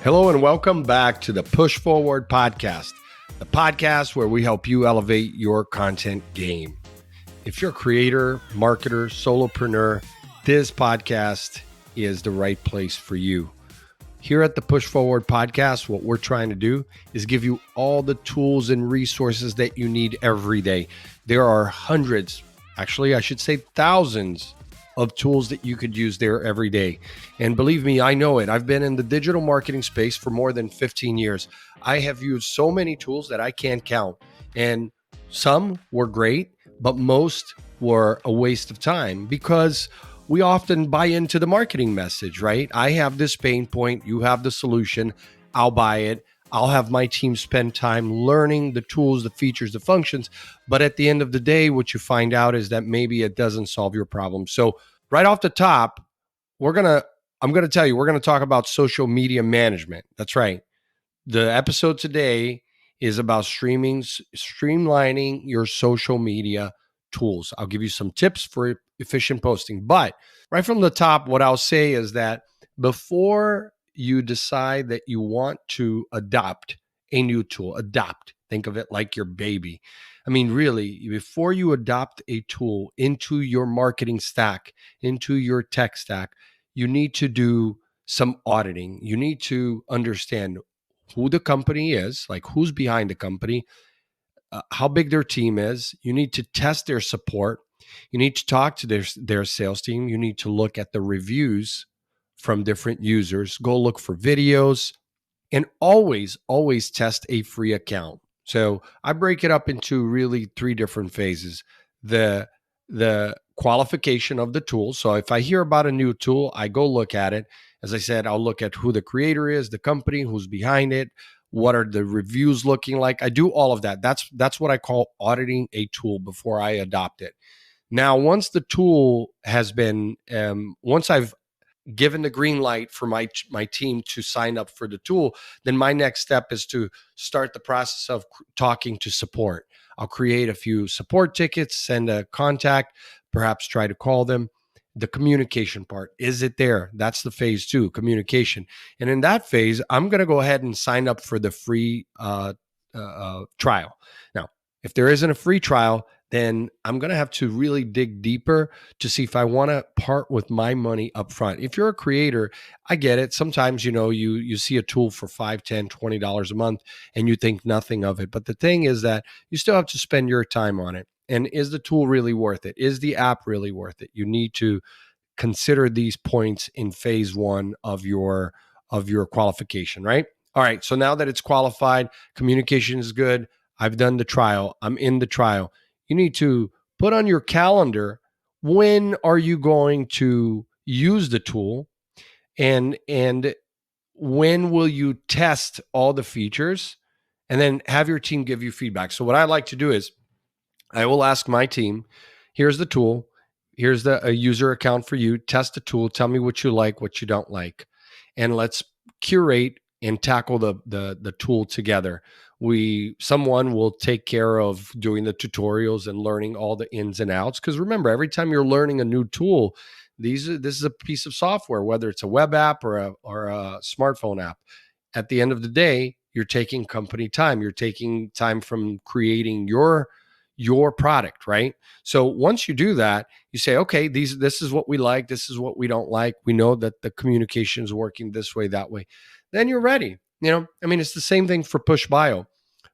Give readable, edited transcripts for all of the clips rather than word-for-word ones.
Hello and welcome back to the Push Forward podcast, the podcast where we help you elevate your content game. If you're a creator, marketer, solopreneur, this podcast is the right place for you. Here at the Push Forward podcast, what we're trying to do is give you all the tools and resources that you need every day. There are hundreds, actually, I should say thousands of tools that you could use there every day. And believe me, I know it. I've been in the digital marketing space for more than 15 years. I have used so many tools that I can't count. And some were great, but most were a waste of time because we often buy into the marketing message, right? I have this pain point, you have the solution, I'll buy it. I'll have my team spend time learning the tools, the features, the functions. But at the end of the day, what you find out is that maybe it doesn't solve your problem. So right off the top, I'm going to tell you, we're going to talk about social media management. That's right. The episode today is about streamlining your social media tools. I'll give you some tips for efficient posting. But right from the top, what I'll say is that before you decide that you want to adopt a new tool, think of it like your baby. I mean, really, before you adopt a tool into your marketing stack, into your tech stack, you need to do some auditing. You need to understand who the company is, like who's behind the company, how big their team is. You need to test their support. You need to talk to their sales team. You need to look at the reviews from different users, go look for videos, and always test a free account. So I break it up into really three different phases. The qualification of the tool. So if I hear about a new tool, I go look at it. As I said, I'll look at who the creator is, the company, who's behind it, what are the reviews looking like. I do all of that. That's what I call auditing a tool before I adopt it. Now, once the tool has been, once I've given the green light for my team to sign up for the tool, then my next step is to start the process of talking to support. I'll create a few support tickets, send a contact, perhaps try to call them. The communication part, is it there? That's the phase 2, communication. And in that phase, I'm going to go ahead and sign up for the free trial. Now, if there isn't a free trial, then I'm going to have to really dig deeper to see if I want to part with my money up front. If you're a creator, I get it. Sometimes, you see a tool for $5, $10, $20 a month and you think nothing of it. But the thing is that you still have to spend your time on it. And is the tool really worth it? Is the app really worth it? You need to consider these points in phase 1 of your qualification, right? All right. So now that it's qualified, communication is good. I've done the trial. I'm in the trial. You need to put on your calendar, when are you going to use the tool, and when will you test all the features, and then have your team give you feedback. So what I like to do is I will ask my team, here's the tool, here's a user account for you, test the tool, tell me what you like, what you don't like, and let's curate and tackle the tool together. Someone will take care of doing the tutorials and learning all the ins and outs. Because remember, every time you're learning a new tool, this is a piece of software, whether it's a web app or a smartphone app. At the end of the day, you're taking company time. You're taking time from creating your product, right? So once you do that, you say, okay, this is what we like, this is what we don't like. We know that the communication is working this way, that way. Then you're ready. It's the same thing for Pushbio.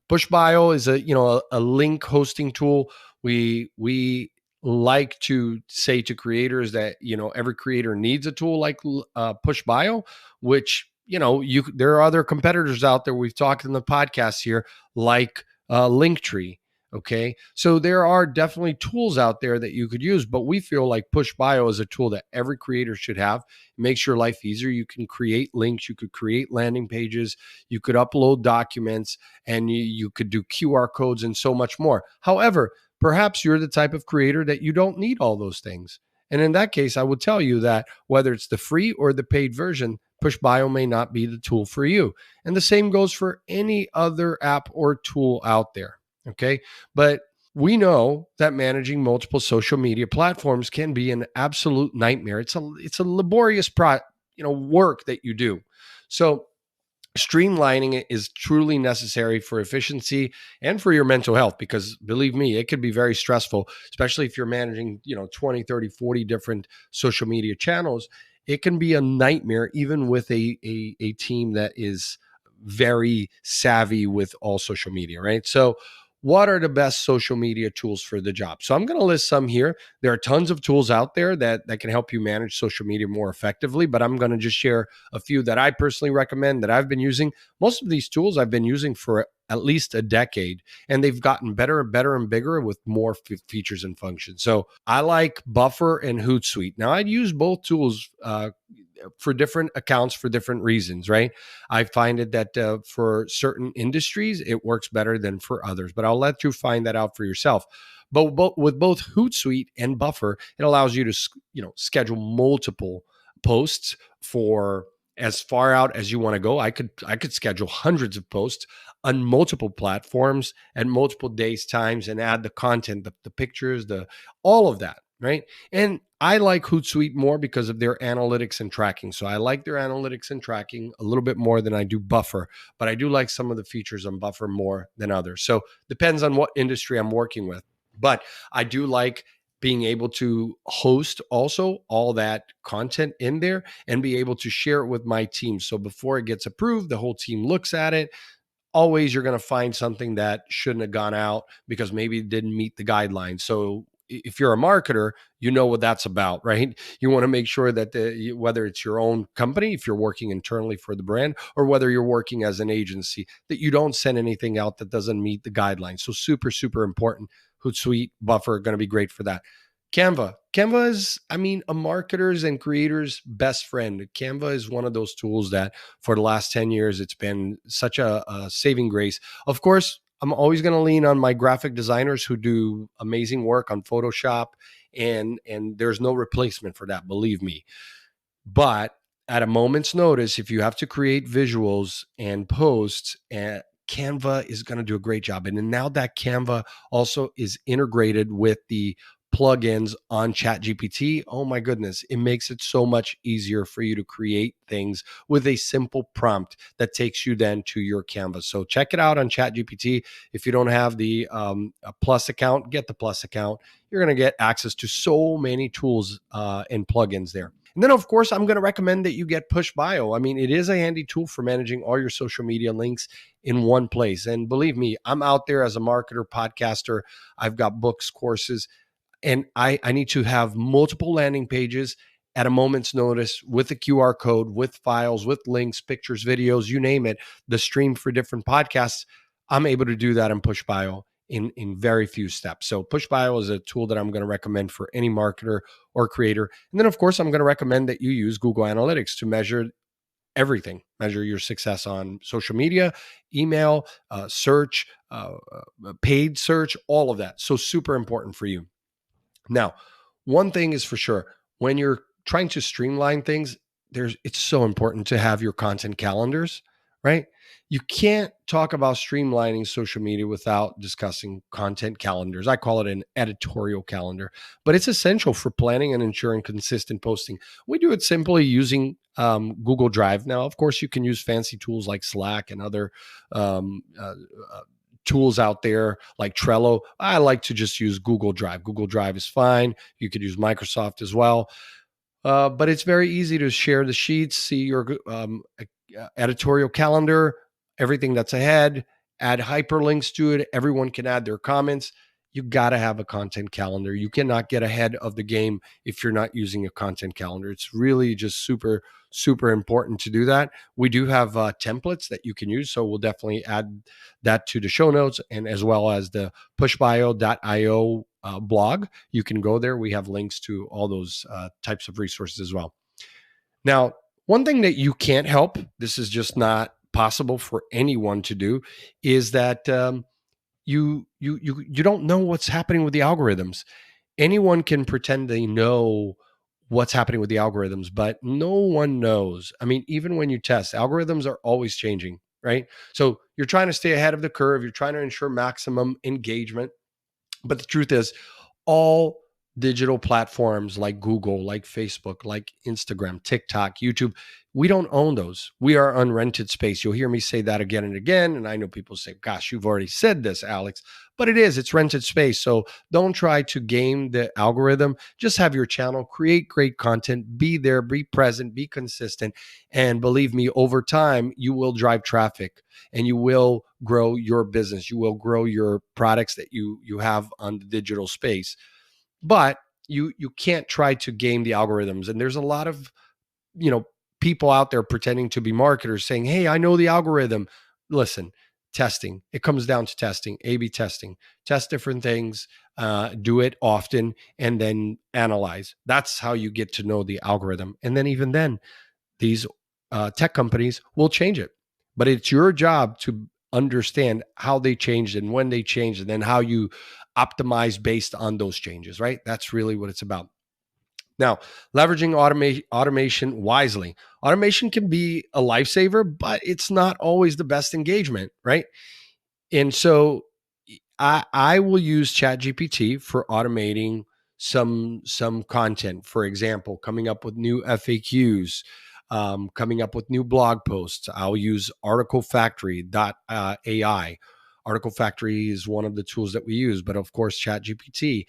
Pushbio is a link hosting tool. We like to say to creators that every creator needs a tool like Pushbio, which there are other competitors out there. We've talked in the podcast here, like Linktree. Okay, so there are definitely tools out there that you could use, but we feel like Pushbio is a tool that every creator should have. It makes your life easier. You can create links, you could create landing pages, you could upload documents, and you could do QR codes and so much more. However, perhaps you're the type of creator that you don't need all those things. And in that case, I would tell you that whether it's the free or the paid version, Pushbio may not be the tool for you. And the same goes for any other app or tool out there. Okay. But we know that managing multiple social media platforms can be an absolute nightmare. It's a laborious work that you do. So streamlining it is truly necessary for efficiency and for your mental health, because believe me, it could be very stressful, especially if you're managing 20, 30, 40 different social media channels. It can be a nightmare even with a team that is very savvy with all social media, right? So what are the best social media tools for the job? So I'm going to list some here. There are tons of tools out there that can help you manage social media more effectively, but I'm going to just share a few that I personally recommend that I've been using. Most of these tools I've been using for at least a decade, and they've gotten better and better and bigger with more features and functions. So I like Buffer and Hootsuite. Now, I'd use both tools for different accounts for different reasons, right? I find it that for certain industries, it works better than for others, but I'll let you find that out for yourself. But with both Hootsuite and Buffer, it allows you to schedule multiple posts for as far out as you want to go. I could schedule hundreds of posts on multiple platforms at multiple days, times, and add the content, the pictures, the all of that, right? And I like Hootsuite more because of their analytics and tracking. So I like their analytics and tracking a little bit more than I do Buffer, but I do like some of the features on Buffer more than others. So depends on what industry I'm working with. But I do like being able to host also all that content in there and be able to share it with my team. So before it gets approved, the whole team looks at it. Always you're going to find something that shouldn't have gone out because maybe it didn't meet the guidelines. So if you're a marketer, you know what that's about, right? You want to make sure that whether it's your own company, if you're working internally for the brand, or whether you're working as an agency, that you don't send anything out that doesn't meet the guidelines. So super, super important. Hootsuite, Buffer, going to be great for that. Canva is, a marketer's and creator's best friend. Canva is one of those tools that for the last 10 years, it's been such a saving grace. Of course, I'm always going to lean on my graphic designers who do amazing work on Photoshop, and there's no replacement for that, believe me. But at a moment's notice, if you have to create visuals and posts, Canva is going to do a great job. And now that Canva also is integrated with the plugins on ChatGPT, oh my goodness, it makes it so much easier for you to create things with a simple prompt that takes you then to your Canvas. So check it out on ChatGPT. If you don't have the Plus account, get the Plus account. You're going to get access to so many tools and plugins there. And then, of course, I'm going to recommend that you get Pushbio. It is a handy tool for managing all your social media links in one place. And believe me, I'm out there as a marketer, podcaster. I've got books, courses, and I need to have multiple landing pages at a moment's notice with a QR code, with files, with links, pictures, videos, you name it, the stream for different podcasts. I'm able to do that in Pushbio in very few steps. So Pushbio is a tool that I'm going to recommend for any marketer or creator. And then, of course, I'm going to recommend that you use Google Analytics to measure everything. Measure your success on social media, email, search, paid search, all of that. So super important for you. Now, one thing is for sure, when you're trying to streamline things, it's so important to have your content calendars, right? You can't talk about streamlining social media without discussing content calendars. I call it an editorial calendar, but it's essential for planning and ensuring consistent posting. We do it simply using Google Drive. Now, of course, you can use fancy tools like Slack and other tools out there like Trello. I like to just use Google Drive. Google Drive is fine. You could use Microsoft as well. But it's very easy to share the sheets, see your editorial calendar, everything that's ahead, add hyperlinks to it. Everyone can add their comments. You got to have a content calendar. You cannot get ahead of the game if you're not using a content calendar. It's really just super, super important to do that. We do have templates that you can use. So we'll definitely add that to the show notes, and as well as the pushbio.io blog. You can go there. We have links to all those types of resources as well. Now, one thing that you can't help, this is just not possible for anyone to do, is that you don't know what's happening with the algorithms. Anyone can pretend they know what's happening with the algorithms, but no one knows. Even when you test, algorithms are always changing, right? So you're trying to stay ahead of the curve. You're trying to ensure maximum engagement. But the truth is, all digital platforms like Google, like Facebook, like Instagram, TikTok, YouTube, we don't own those. We are unrented space. You'll hear me say that again and again. And I know people say, gosh, you've already said this, Alex, but it's rented space. So don't try to game the algorithm. Just have your channel, create great content, be there, be present, be consistent. And believe me, over time, you will drive traffic and you will grow your business. You will grow your products that you have on the digital space. But you can't try to game the algorithms. And there's a lot of, people out there pretending to be marketers saying, hey, I know the algorithm. Listen, testing. It comes down to testing, A/B testing. Test different things, do it often, and then analyze. That's how you get to know the algorithm. And then even then, these tech companies will change it. But it's your job to understand how they changed and when they changed, and then how you optimize based on those changes, right? That's really what it's about. Now, leveraging automation wisely. Automation can be a lifesaver, but it's not always the best engagement, right? And so I will use ChatGPT for automating some content. For example, coming up with new FAQs, coming up with new blog posts. I'll use articlefactory.ai. Article Factory is one of the tools that we use, but of course, ChatGPT.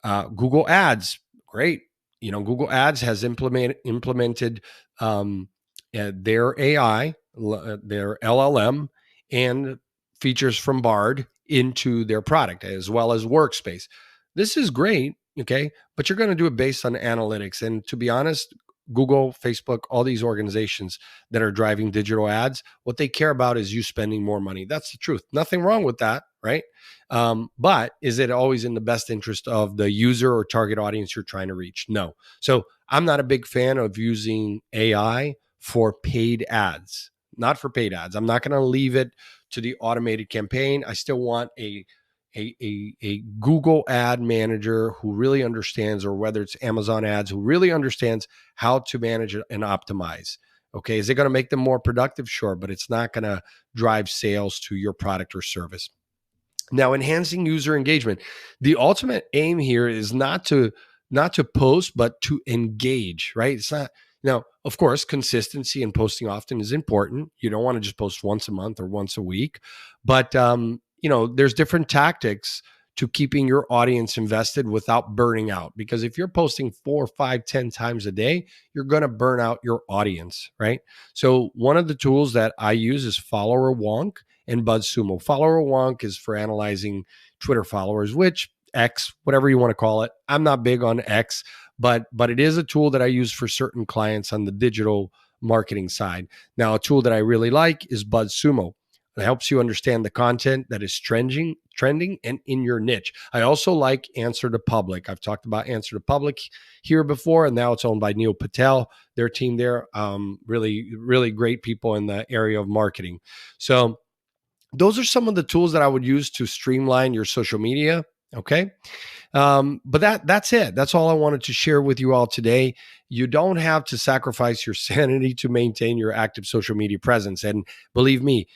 Google Ads, great. Google Ads has implemented their AI, their LLM, and features from Bard into their product, as well as Workspace. This is great, okay? But you're going to do it based on analytics. And to be honest, Google, Facebook, all these organizations that are driving digital ads, what they care about is you spending more money. That's the truth. Nothing wrong with that, right? But is it always in the best interest of the user or target audience you're trying to reach? No. So I'm not a big fan of using AI for paid ads, not for paid ads. I'm not going to leave it to the automated campaign. I still want a Google ad manager who really understands, or whether it's Amazon ads, who really understands how to manage it and optimize. Okay. Is it going to make them more productive? Sure. But it's not going to drive sales to your product or service. Now, enhancing user engagement. The ultimate aim here is not to post, but to engage, right? It's not, now, of course, consistency and posting often is important. You don't want to just post once a month or once a week, but there's different tactics to keeping your audience invested without burning out. Because if you're posting 4, 5, 10 times a day, you're going to burn out your audience, right? So one of the tools that I use is Followerwonk and BuzzSumo. Followerwonk is for analyzing Twitter followers, which X, whatever you want to call it. I'm not big on X, but it is a tool that I use for certain clients on the digital marketing side. Now, a tool that I really like is BuzzSumo. It helps you understand the content that is trending and in your niche. I also like Answer to Public. I've talked about Answer to Public here before, and now it's owned by Neil Patel, their team there. Really, really great people in the area of marketing. So those are some of the tools that I would use to streamline your social media. Okay. But that's it. That's all I wanted to share with you all today. You don't have to sacrifice your sanity to maintain your active social media presence. And believe me,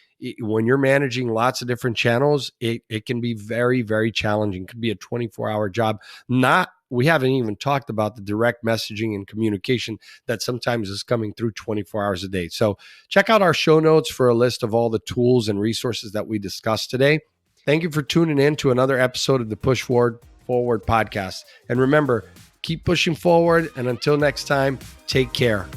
when you're managing lots of different channels, it can be very, very challenging. It could be a 24-hour job. We haven't even talked about the direct messaging and communication that sometimes is coming through 24 hours a day. So check out our show notes for a list of all the tools and resources that we discussed today. Thank you for tuning in to another episode of the Push Forward podcast. And remember, keep pushing forward. And until next time, take care.